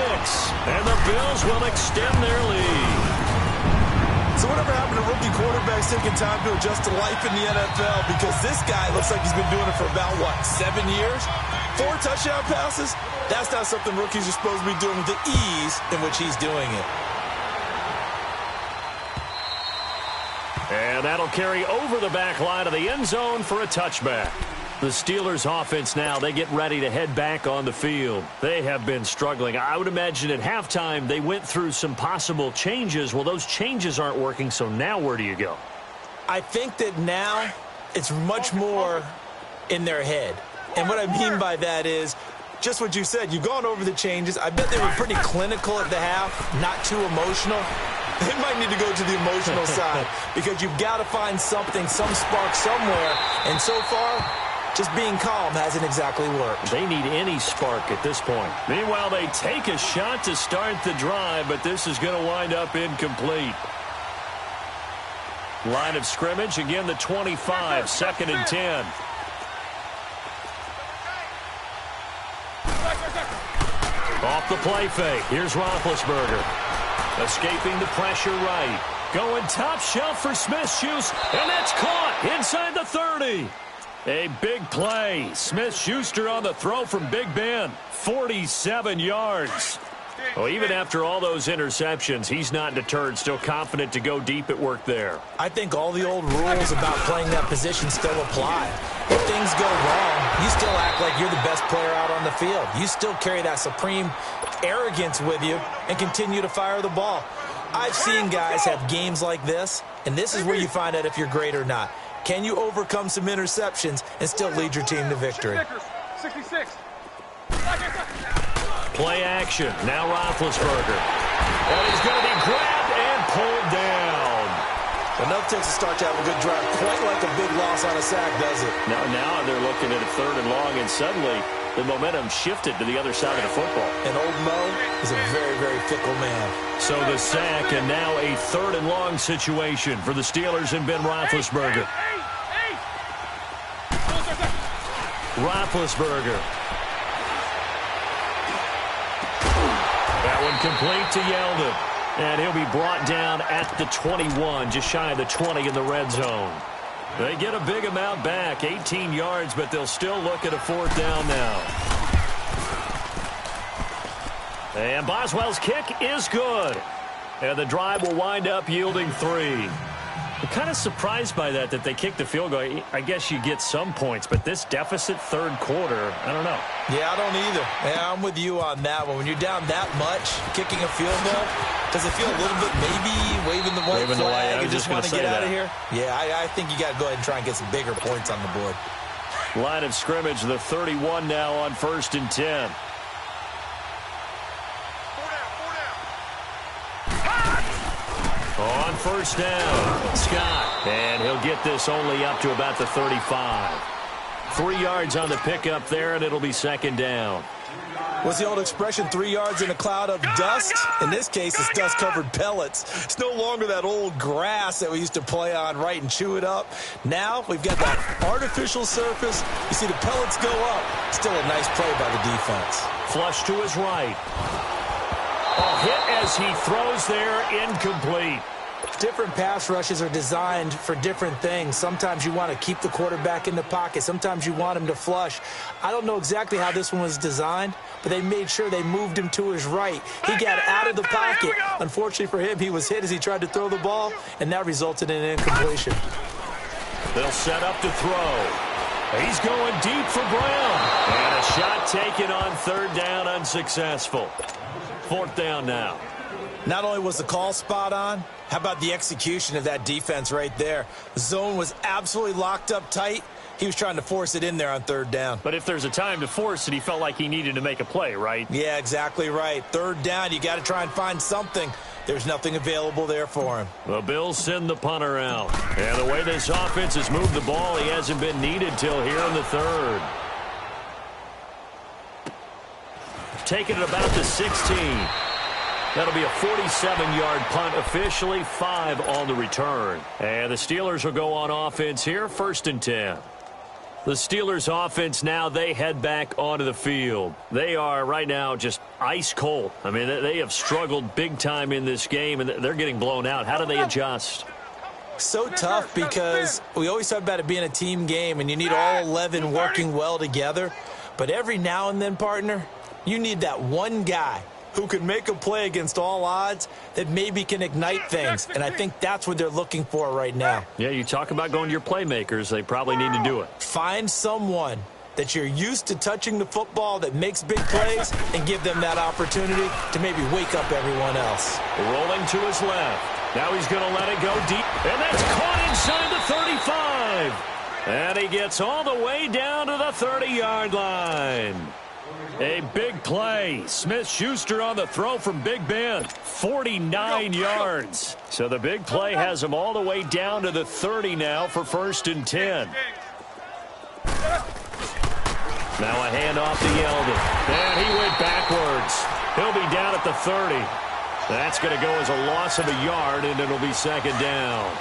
and the Bills will extend their lead. So whatever happened to rookie quarterbacks taking time to adjust to life in the NFL? Because this guy looks like he's been doing it for about, 7 years? 4 touchdown passes? That's not something rookies are supposed to be doing with the ease in which he's doing it. And that'll carry over the back line of the end zone for a touchback. The Steelers offense now, they get ready to head back on the field. They have been struggling. I would imagine at halftime they went through some possible changes. Well, those changes aren't working, so now where do you go? I think that now it's much more in their head. And what I mean by that is just what you said. You've gone over the changes. I bet they were pretty clinical at the half, not too emotional. They might need to go to the emotional side because you've got to find something, some spark somewhere. And so far, just being calm hasn't exactly worked. They need any spark at this point. Meanwhile, they take a shot to start the drive, but this is going to wind up incomplete. Line of scrimmage, again the 25, 2nd and 10. Off the play fake. Here's Roethlisberger. Escaping the pressure right. Going top shelf for Smith-Schuster, and that's caught inside the 30. A big play. Smith-Schuster on the throw from Big Ben. 47 yards. Well, even after all those interceptions, he's not deterred, still confident to go deep at work there. I think all the old rules about playing that position still apply. If things go wrong, you still act like you're the best player out on the field. You still carry that supreme arrogance with you and continue to fire the ball. I've seen guys have games like this, and this is where you find out if you're great or not. Can you overcome some interceptions and still lead your team to victory? 66. Play action. Now Roethlisberger. And he's going to be grabbed and pulled down. Enough takes a start to have a good drive. Quite like a big loss on a sack, does it? Now they're looking at a 3rd and long, and suddenly the momentum shifted to the other side of the football. And old Mo is a very, very fickle man. So the sack, and now a 3rd and long situation for the Steelers and Ben Roethlisberger. Roethlisberger. That one complete to Yeldon. And he'll be brought down at the 21, just shy of the 20 in the red zone. They get a big amount back, 18 yards, but they'll still look at a 4th down now. And Boswell's kick is good. And the drive will wind up yielding 3. I'm kind of surprised by that they kicked the field goal. I guess you get some points, but this deficit 3rd quarter, I don't know. Yeah, I don't either. Yeah, I'm with you on that one. When you're down that much, kicking a field goal, does it feel a little bit maybe waving the white flag and just want to get out of here? Yeah, I think you got to go ahead and try and get some bigger points on the board. Line of scrimmage, the 31 now on 1st and 10. On 1st down, Scott. And he'll get this only up to about the 35. 3 yards on the pickup there, and it'll be 2nd down. What's the old expression, 3 yards in a cloud of dust? In this case, it's dust-covered pellets. It's no longer that old grass that we used to play on, right, and chew it up. Now we've got that artificial surface. You see the pellets go up. Still a nice play by the defense. Flush to his right. A hit as he throws there, incomplete. Different pass rushes are designed for different things. Sometimes you want to keep the quarterback in the pocket. Sometimes you want him to flush. I don't know exactly how this one was designed, but they made sure they moved him to his right. He got out of the pocket. Unfortunately for him, he was hit as he tried to throw the ball, and that resulted in an incompletion. They'll set up to throw. He's going deep for Brown. And a shot taken on 3rd down, unsuccessful. 4th down now. Not only was the call spot on, how about the execution of that defense right there? The zone was absolutely locked up tight. He was trying to force it in there on third down. But if there's a time to force it, he felt like he needed to make a play, right? Yeah, exactly right. Third down, you got to try and find something. There's nothing available there for him. The Bills send the punter out. And the way this offense has moved the ball, he hasn't been needed till here in the third. Taking it about the 16. That'll be a 47-yard punt, officially 5 on the return. And the Steelers will go on offense here, 1st and 10. The Steelers offense now, they head back onto the field. They are right now just ice cold. I mean, they have struggled big time in this game, and they're getting blown out. How do they adjust? So tough because we always talk about it being a team game, and you need all 11 working well together. But every now and then, partner, you need that one guy who can make a play against all odds that maybe can ignite things. And I think that's what they're looking for right now. Yeah, you talk about going to your playmakers. They probably need to do it. Find someone that you're used to touching the football that makes big plays and give them that opportunity to maybe wake up everyone else. Rolling to his left. Now he's going to let it go deep. And that's caught inside the 35. And he gets all the way down to the 30-yard line. A big play. Smith-Schuster on the throw from Big Ben. 49 yards. So the big play has him all the way down to the 30 now for 1st and 10. Now a handoff to Yeldon. And he went backwards. He'll be down at the 30. That's going to go as a loss of a yard, and it'll be 2nd down.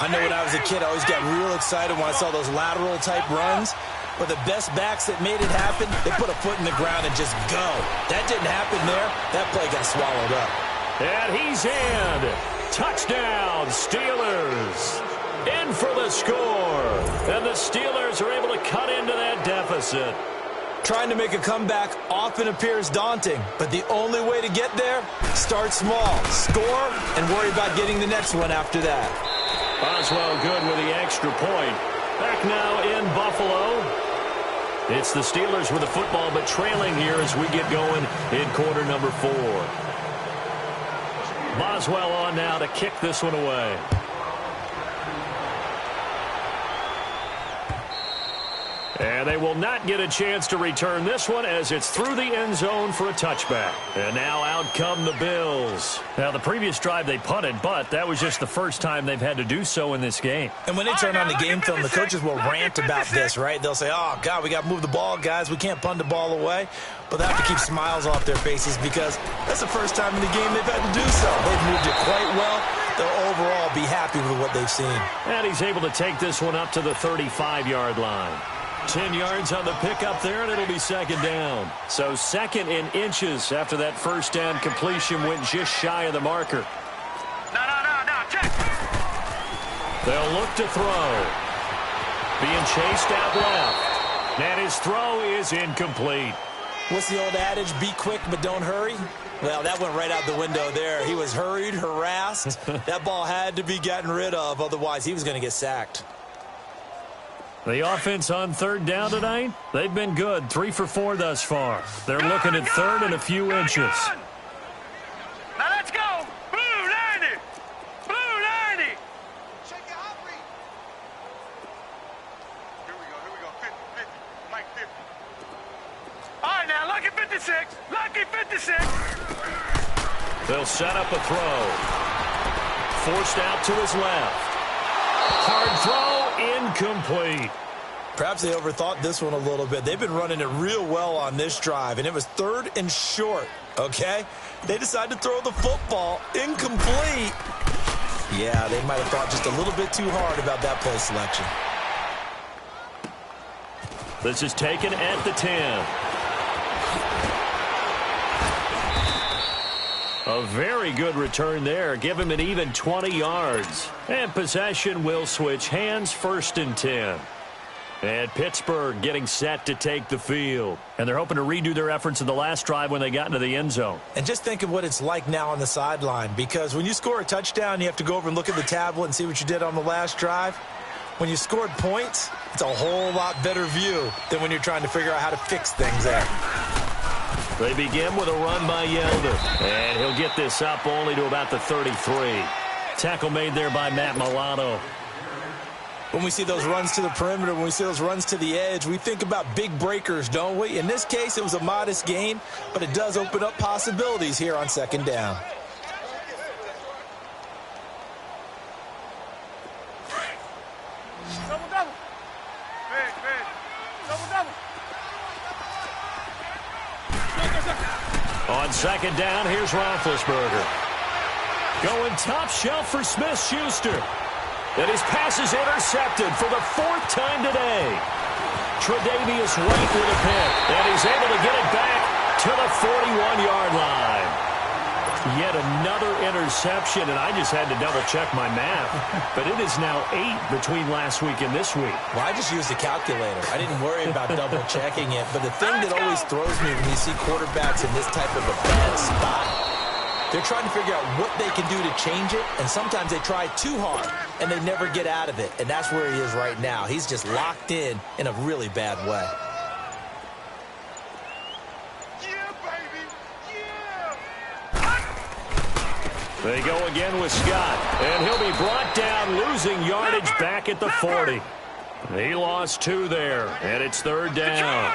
I know when I was a kid, I always got real excited when I saw those lateral-type runs. But the best backs that made it happen, they put a foot in the ground and just go. That didn't happen there. That play got swallowed up. And he's in. Touchdown, Steelers. In for the score. And the Steelers are able to cut into that deficit. Trying to make a comeback often appears daunting, but the only way to get there, start small, score, and worry about getting the next one after that. Boswell good with the extra point. Back now in Buffalo. It's the Steelers with the football, but trailing here as we get going in quarter number 4. Boswell on now to kick this one away. And they will not get a chance to return this one as it's through the end zone for a touchback. And now out come the Bills. Now, the previous drive they punted, but that was just the first time they've had to do so in this game. And when they turn on the game film, the coaches will rant about this, right? They'll say, oh, God, we got to move the ball, guys. We can't punt the ball away. But they have to keep smiles off their faces because that's the first time in the game they've had to do so. They've moved it quite well. They'll overall be happy with what they've seen. And he's able to take this one up to the 35-yard line. 10 yards on the pickup there, and it'll be 2nd down. So 2nd in inches after that first down completion went just shy of the marker. No, check. They'll look to throw. Being chased out left. And his throw is incomplete. What's the old adage? Be quick, but don't hurry. Well, that went right out the window there. He was hurried, harassed. That ball had to be gotten rid of, otherwise he was going to get sacked. The offense on 3rd down tonight, they've been good. 3 for 4 thus far. They're looking at 3rd and a few inches. Now let's go. Blue 90. Blue 90. Shake it, Humphrey. Here we go. 50, Mike 50. All right, now, lucky 56. Lucky 56. They'll set up a throw. Forced out to his left. Hard throw, incomplete. Perhaps they overthought this one a little bit. They've been running it real well on this drive, and it was 3rd and short, okay? They decided to throw the football incomplete. Yeah, they might have thought just a little bit too hard about that play selection. This is taken at the 10. A very good return there. Give him an even 20 yards. And possession will switch hands, 1st and 10. And Pittsburgh getting set to take the field. And they're hoping to redo their efforts in the last drive when they got into the end zone. And just think of what it's like now on the sideline, because when you score a touchdown, you have to go over and look at the tablet and see what you did on the last drive. When you scored points, it's a whole lot better view than when you're trying to figure out how to fix things there. They begin with a run by Yeldon. And he'll get this up only to about the 33. Tackle made there by Matt Milano. When we see those runs to the perimeter, when we see those runs to the edge, we think about big breakers, don't we? In this case, it was a modest gain, but it does open up possibilities here on second down. Double, double. Big, big. Double, double. On second down, here's Roethlisberger. Going top shelf for Smith-Schuster. And his pass is intercepted for the 4th time today. Tre'Davious White with a pick. And he's able to get it back to the 41-yard line. Yet another interception, and I just had to double-check my math. But it is now 8 between last week and this week. Well, I just used a calculator. I didn't worry about double-checking it. But the thing that always throws me when you see quarterbacks in this type of a bad spot, they're trying to figure out what they can do to change it, and sometimes they try too hard, and they never get out of it. And that's where he is right now. He's just locked in a really bad way. Yeah, baby. Yeah. They go again with Scott, and he'll be brought down, losing yardage back at the 40. He lost 2 there, and it's 3rd down.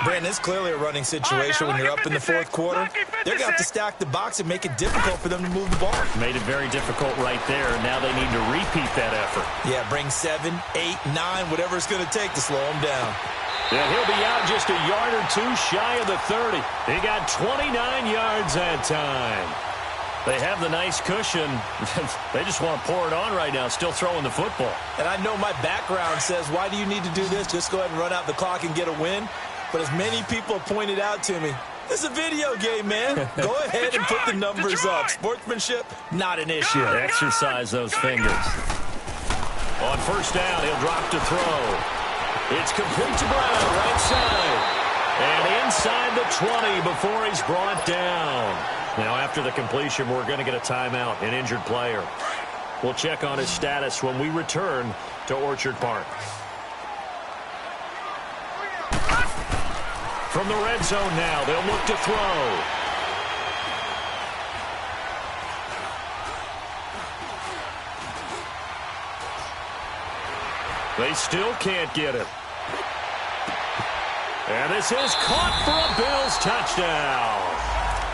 Brandon, it's clearly a running situation when you're up in the 4th quarter. They're going to have to stack the box and make it difficult for them to move the ball. Made it very difficult right there. Now they need to repeat that effort. Yeah, bring 7, 8, 9, whatever it's going to take to slow them down. And he'll be out just a yard or 2 shy of the 30. He got 29 yards that time. They have the nice cushion. They just want to pour it on right now, still throwing the football. And I know my background says, why do you need to do this? Just go ahead and run out the clock and get a win. But as many people have pointed out to me, this is a video game, man. Go ahead and put the numbers up. Sportsmanship, not an issue. Exercise those fingers. On first down, he'll drop to throw. It's complete to Brown, right side. And inside the 20 before he's brought down. Now, after the completion, we're going to get a timeout, an injured player. We'll check on his status when we return to Orchard Park. From the red zone now, they'll look to throw. They still can't get it. And this is caught for a Bills touchdown.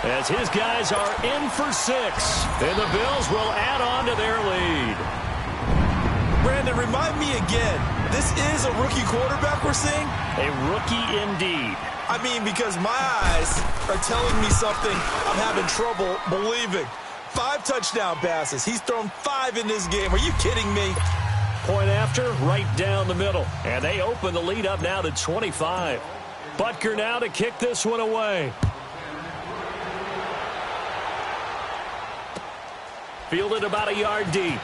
As his guys are in for 6. And the Bills will add on to their lead. Brandon, remind me again, this is a rookie quarterback we're seeing? A rookie indeed. I mean, because my eyes are telling me something I'm having trouble believing. 5 touchdown passes. He's thrown 5 in this game. Are you kidding me? Point after, right down the middle. And they open the lead up now to 25. Butker now to kick this one away. Fielded about a yard deep.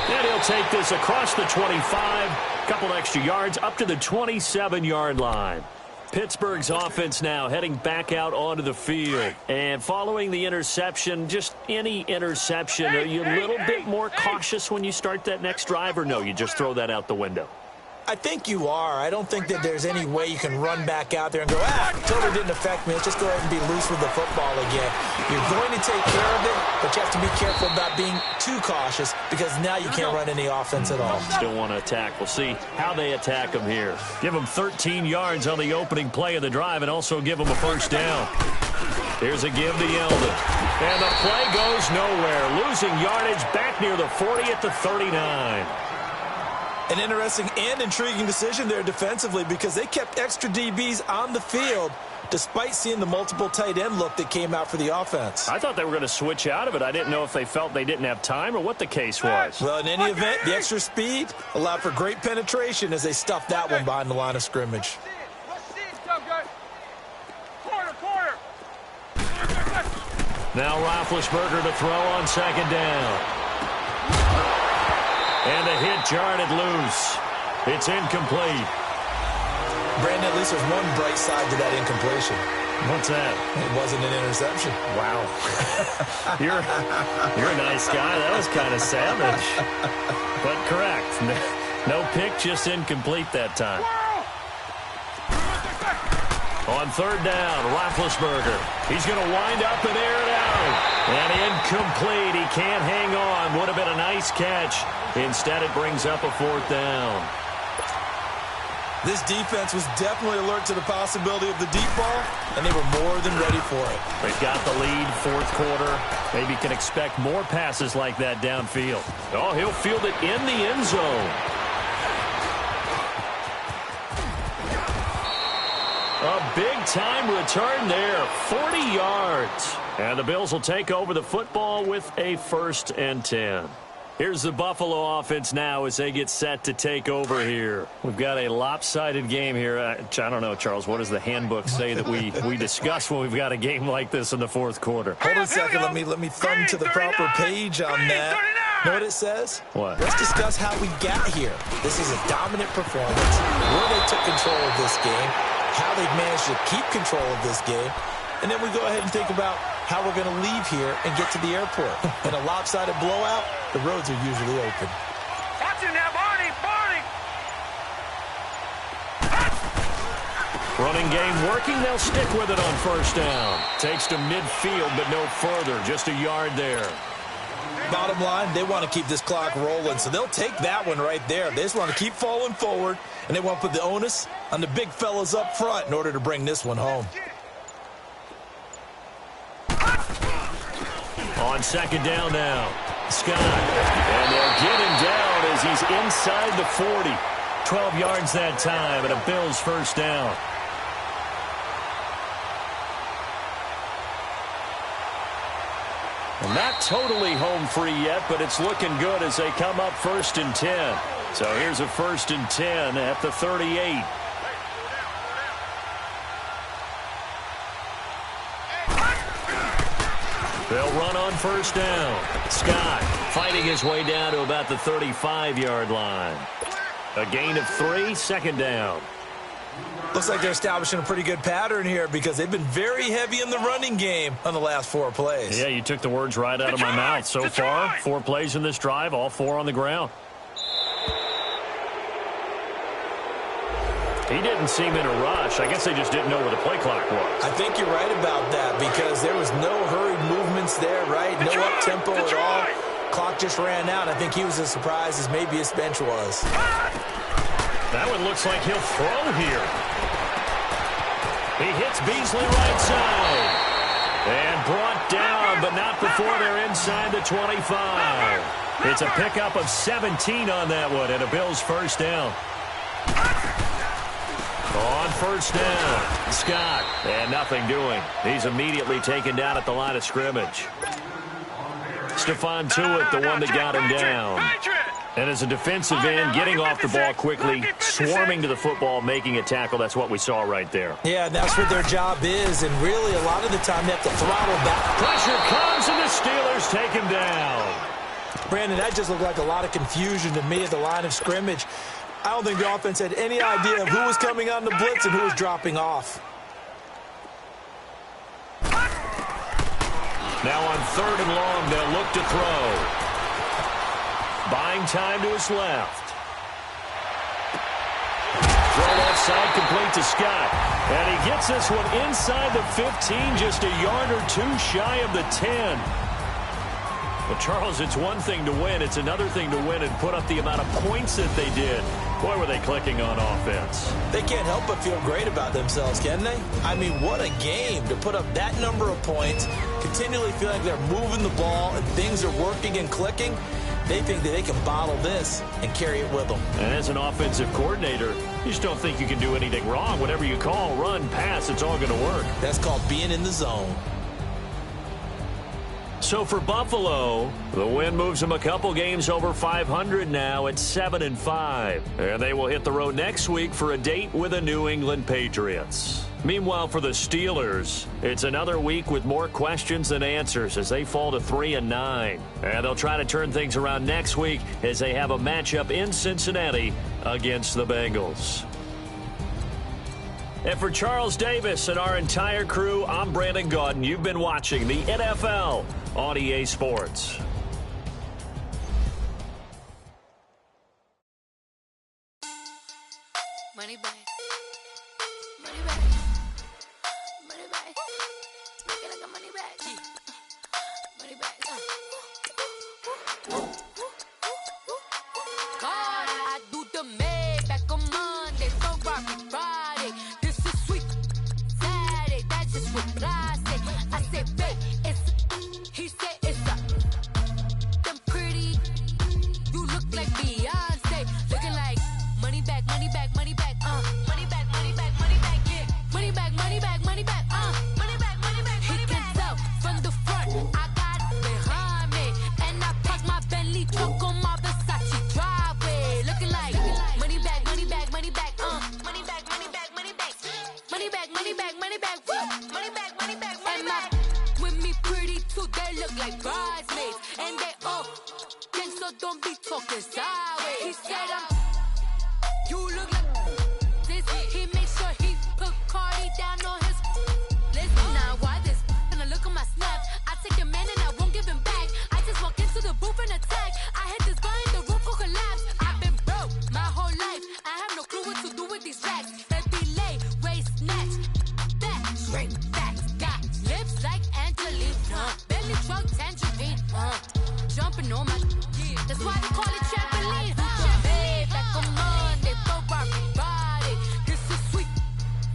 And he'll take this across the 25. Couple extra yards up to the 27-yard line. Pittsburgh's offense now heading back out onto the field. And following the interception, just any interception, are you a little bit more cautious when you start that next drive, or no, you just throw that out the window? I think you are. I don't think that there's any way you can run back out there and go, totally didn't affect me. Let's just go ahead and be loose with the football again. You're going to take care of it, but you have to be careful about being too cautious because now you can't run any offense at all. Still want to attack. We'll see how they attack them here. Give them 13 yards on the opening play of the drive and also give them a first down. Here's a give to Yeldon. And the play goes nowhere. Losing yardage back near the 40 at the 39. An interesting and intriguing decision there defensively because they kept extra DBs on the field despite seeing the multiple tight end look that came out for the offense. I thought they were going to switch out of it. I didn't know if they felt they didn't have time or what the case was. Well, in any event, the extra speed allowed for great penetration as they stuffed that one behind the line of scrimmage. Now Roethlisberger to throw on second down. And the hit jarred it loose. It's incomplete. Brandon, at least there's one bright side to that incompletion. What's that? It wasn't an interception. Wow. You're a nice guy. That was kind of savage. But correct. No pick, just incomplete that time. On third down, Roethlisberger. He's going to wind up and air it out. And incomplete. He can't hang on. Would have been a nice catch. Instead, it brings up a fourth down. This defense was definitely alert to the possibility of the deep ball, and they were more than ready for it. They've got the lead, fourth quarter. Maybe can expect more passes like that downfield. Oh, he'll field it in the end zone. A big-time return there, 40 yards. And the Bills will take over the football with a 1st and 10. Here's the Buffalo offense now as they get set to take over here. We've got a lopsided game here. I don't know, Charles, what does the handbook say that we discuss when we've got a game like this in the fourth quarter? Hold on a second. Let me thumb to the proper page on that. Know what it says? What? Let's discuss how we got here. This is a dominant performance, where they took control of this game, how they've managed to keep control of this game, and then we go ahead and think about how we're going to leave here and get to the airport. In a lopsided blowout, the roads are usually open. Watch him now, Barney! Running game working. They'll stick with it on first down. Takes to midfield, but no further. Just a yard there. Bottom line, they want to keep this clock rolling, so they'll take that one right there. They just want to keep falling forward, and they want to put the onus on the big fellas up front in order to bring this one home. On second down now, Scott. And they'll get him down as he's inside the 40. 12 yards that time, and a Bills first down. And not totally home free yet, but it's looking good as they come up 1st and 10. So here's a 1st and 10 at the 38. They'll run on first down. Scott fighting his way down to about the 35-yard line. A gain of 3, second down. Looks like they're establishing a pretty good pattern here because they've been very heavy in the running game on the last 4 plays. Yeah, you took the words right out of my mouth. So far, 4 plays in this drive, all 4 on the ground. He didn't seem in a rush. I guess they just didn't know where the play clock was. I think you're right about that because there was no hurried movements there, right? No up-tempo at all. Clock just ran out. I think he was as surprised as maybe his bench was. That one looks like he'll throw here. He hits Beasley right side. And brought down, but not before they're inside the 25. It's a pickup of 17 on that one, and a Bills first down. On first down, Scott, and nothing doing. He's immediately taken down at the line of scrimmage. Stephon Tuitt, the one that got him down. And as a defensive end, getting off the ball quickly, swarming to the football, making a tackle. That's what we saw right there. Yeah, that's what their job is, and really a lot of the time they have to throttle back. Pressure comes, and the Steelers take him down. Brandon, that just looked like a lot of confusion to me at the line of scrimmage. I don't think the offense had any idea of who was coming on the blitz and who was dropping off. Now on third and long, they'll look to throw. Buying time to his left. Throw left side, complete to Scott. And he gets this one inside the 15, just a yard or 2 shy of the 10. Well, Charles, it's one thing to win. It's another thing to win and put up the amount of points that they did. Boy, were they clicking on offense. They can't help but feel great about themselves, can they? I mean, what a game to put up that number of points, continually feel like they're moving the ball and things are working and clicking. They think that they can bottle this and carry it with them. And as an offensive coordinator, you just don't think you can do anything wrong. Whatever you call, run, pass, it's all going to work. That's called being in the zone. So for Buffalo, the win moves them a couple games over 500 now at 7-5. And they will hit the road next week for a date with the New England Patriots. Meanwhile, for the Steelers, it's another week with more questions than answers as they fall to 3-9. And they'll try to turn things around next week as they have a matchup in Cincinnati against the Bengals. And for Charles Davis and our entire crew, I'm Brandon Gaudin. You've been watching the NFL on EA Sports. Money back. Money back. money back, woo. Money back, money back, money back. With me pretty too, they look like bridesmaids. And they all think so, don't be talking sideways. He said you look like this. He makes sure he put Cardi down on his list. Now why this? Gonna look at my snap. I take your man and I won't give him back. I just walk into the booth and attack. I hit this guy and the roof will collapse. I've been broke my whole life. I have no clue what to do with these racks. Baby lay, waist snatch, back, straight back. Got lips like Angelina, belly truck tangerine, jumping on my. That's why they call it trampoline. Babe, back on Monday, for our body. This is sweet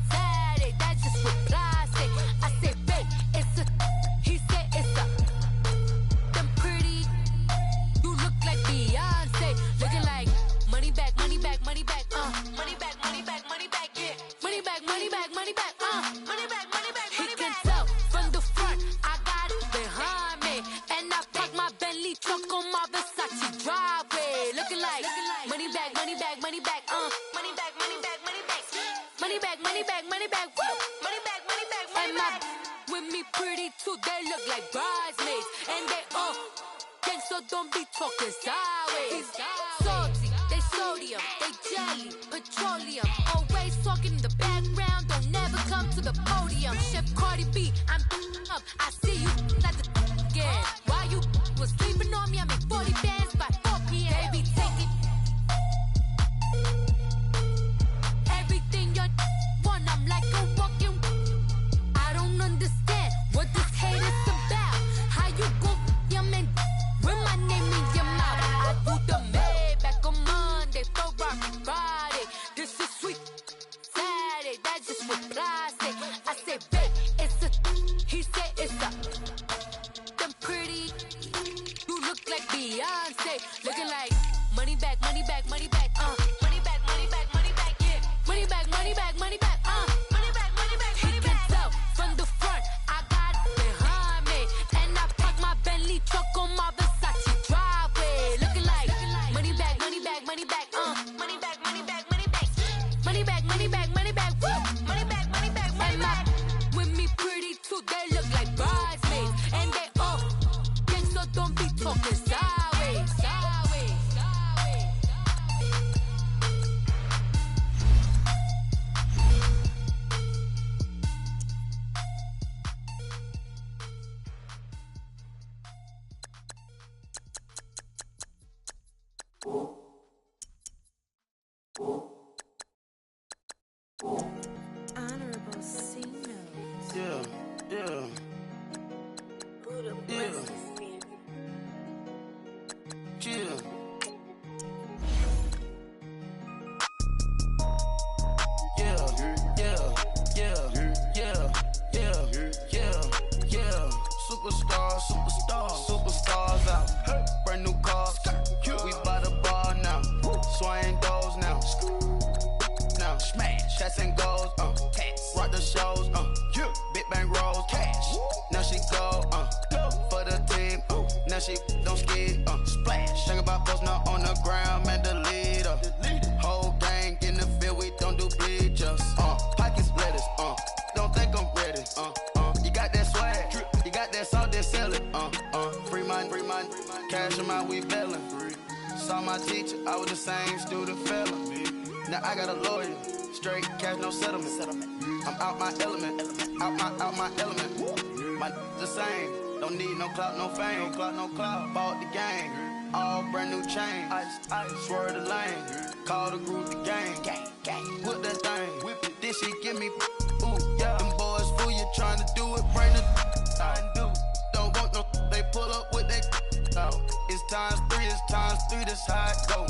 Saturday, that's just with plastic. I say, babe, it's a. He said it's a. Them pretty. You look like Beyonce, looking like money back, money back, money back, money back, money back, money back, yeah. Money back, money back, money back, money back, money back, money back. He can tell from the front, I got it behind me, and I park my Bentley truck on my Versace driveway, looking like money back, money back, money back, money back, money back, money back, money back, money back, money back, woo. Money back, money back, money back. With me pretty too, they look like bridesmaids, and they all think so, don't be talking sideways. Salty, they sodium, they jelly, petroleum. Always talking in the background, don't never come to the podium. Chef Cardi B, I'm up, I see you like the again. While you was sleeping on me, I make 40 bands by 4 p.m. Baby, take it. Everything you want, I'm like a walking. I don't understand what this hate is about. How you go, your man, with my name in your mouth. I do the Maybach on Monday for our Friday. This is sweet Saturday, that's just with plastic. I say, babe, it's a. He said it's a. Them pretty. You look like Beyonce, looking like money back, money back, money back, money back, money back, money back, yeah. Money back, money back, money back, money back, money back, money back. He can tell from the front, I got it behind me, and I park my Bentley truck on my Versace driveway, looking like money back, money back, money back, money back, money back, money back, money back, money back, money back, woo. Money back, money back, money back. With me pretty too, they look like bridesmaids, and they all think so, don't be talking sideways, sideways, sideways. Honorable C notes. Yeah, yeah, yeah, yeah. Superstars out. Brand new cars. We by the bar now. Swaying doors now. Now smash. Cats and goals. Rock the shows. Big bang rolls. Cash. Now she go. For the team. Now she don't skid. Splash. Think about posting up on the ground. Man, the leader. Whole gang in the field. We don't do bleachers. Pockets lettuce. Don't think I'm ready. You got that swag. You got that salt, that sell it. Free mind. Cash them out, we bailin'. Saw my teacher, I was the same student fella. Now I got a lawyer. Straight cash, no settlement. I'm out my element. Out my element. My the same. Don't need no clout, no fame. No clout. Bought the game. All brand new chain. Ice. Swerve the lane. Call the group the gang. Whip that thing. Whip it. This shit give me. Ooh, yeah. Them boys fool you trying to do it. Bring the. I do. Don't want no. They pull up with they. It's times 3. That's how it go.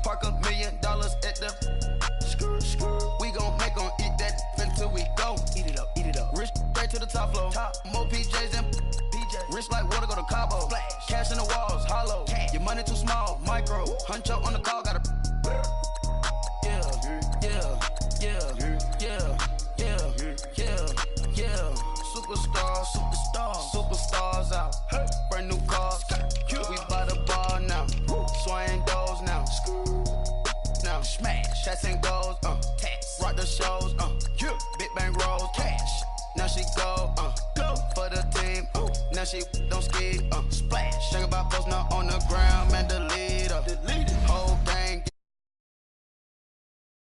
Park $1 million at the. We gon' make 'em eat that until we go. Eat it up. Rich straight to the top floor. More PJs than PJ. Rich like water, go to Cabo. Splash. Cash in the walls, hollow. Cash. Your money too small, micro. Hunch up on the call, gotta. Yeah. Superstars out. Brand new cars. We by the bar now. Swaying doors now. Now smash. Cats and goals. Rock the the shows, big bang rolls, cash. Now she go for the team, now she don't ski, splash. Think about post now on the ground, man, delete her. Whole